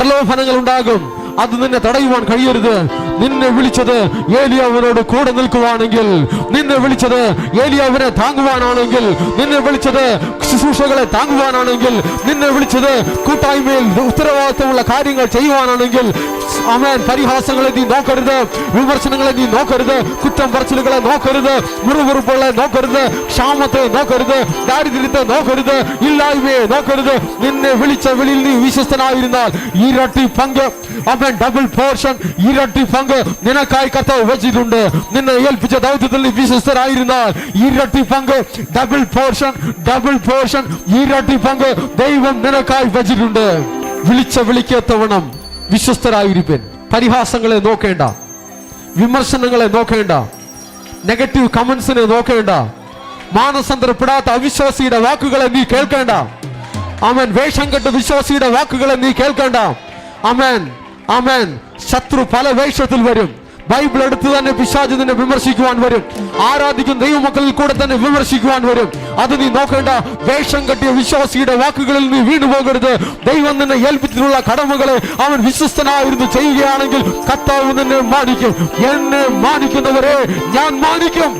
പ്രലോഭനങ്ങൾ ഉണ്ടാകും. അത് നിന്നെ തടയുവാൻ കഴിയരുത്. നിന്നെ വിളിച്ചത് ഏലിയാവിനോട് കൂടെ നിൽക്കുവാണെങ്കിൽ, നിന്നെ വിളിച്ചത് ഏലിയാവിനെ താങ്ങുവാനാണെങ്കിൽ, നിന്നെ വിളിച്ചത് ശുശ്രൂഷകളെ താങ്ങുവാനാണെങ്കിൽ, നിന്നെ വിളിച്ചത് കൂട്ടായ്മയിൽ ഉത്തരവാദിത്തമുള്ള കാര്യങ്ങൾ ചെയ്യുവാനാണെങ്കിൽ, ആമേൻ, പരിഹാസങ്ങളെ നീ നോക്കരുത്, വിമർശനങ്ങളെ നീ നോക്കരുത്, കുറ്റം പറച്ചിലുകളെ നോക്കരുത്, മുറിവുറുപ്പുകളെ നോക്കരുത്, ക്ഷാമത്തെ നോക്കരുത്, ദാരിദ്ര്യത്തെ നോക്കരുത്, ഇല്ലായ്മയെ നോക്കരുത്. നിന്നെ വിളിച്ച വിളിയിൽ നീ വിശ്വസ്തനായിരുന്നാൽ ഇരട്ടി പങ്ക്, ആമേൻ, ഡബിൾ പോർഷൻ, ഇരട്ടി പങ്ക് നിനക്കായി കർത്താവ് വെച്ചിട്ടുണ്ട്. നിന്നെ ഏൽപ്പിച്ച ദൗത്യത്തിൽ നീ വിശ്വസ്തനായിരുന്നാൽ ഇരട്ടി പങ്ക്, ഡബിൾ പോർഷൻ, ഡബിൾ പോർഷൻ, ഇരട്ടി പങ്ക് ദൈവം നിനക്കായി വെച്ചിട്ടുണ്ട്. വിളിച്ച വിളിക്കത്തവണ്ണം വിശ്വസ്തരായിരിപ്പൻ. പരിഹാസങ്ങളെ നോക്കേണ്ട, വിമർശനങ്ങളെ നോക്കേണ്ട, നെഗറ്റീവ് കമന്റ്സിനെ നോക്കേണ്ട, മാനസാന്തരപ്പെടാത്ത അവിശ്വാസിയുടെ വാക്കുകളെ നീ കേൾക്കേണ്ട. ആമേൻ. വേഷം കെട്ട വിശ്വാസിയുടെ വാക്കുകളെ നീ കേൾക്കേണ്ട. ആമേൻ, ആമേൻ. ശത്രു പല വേഷത്തിൽ വരും. ബൈബിൾ എടുത്ത് തന്നെ പിശാച് നിന്നെ വിമർശിക്കുവാൻ വരും. ആരാധിക്കുന്ന ദൈവമക്കളിൽ കൂടെ തന്നെ വിമർശിക്കുവാൻ വരും. അത് നീ നോക്കേണ്ട. വേഷം കെട്ടിയ വിശ്വാസിയുടെ വാക്കുകളിൽ നീ വീണു പോകരുത്. ദൈവം നിന്നെ ഏൽപ്പിച്ചിട്ടുള്ള കടമകളെ അവൻ വിശ്വസ്തനായിരുന്നു ചെയ്യുകയാണെങ്കിൽ കർത്താവ് നിന്നെ മാനിക്കും. എന്നെ മാനിക്കുന്നവരെ ഞാൻ മാനിക്കും.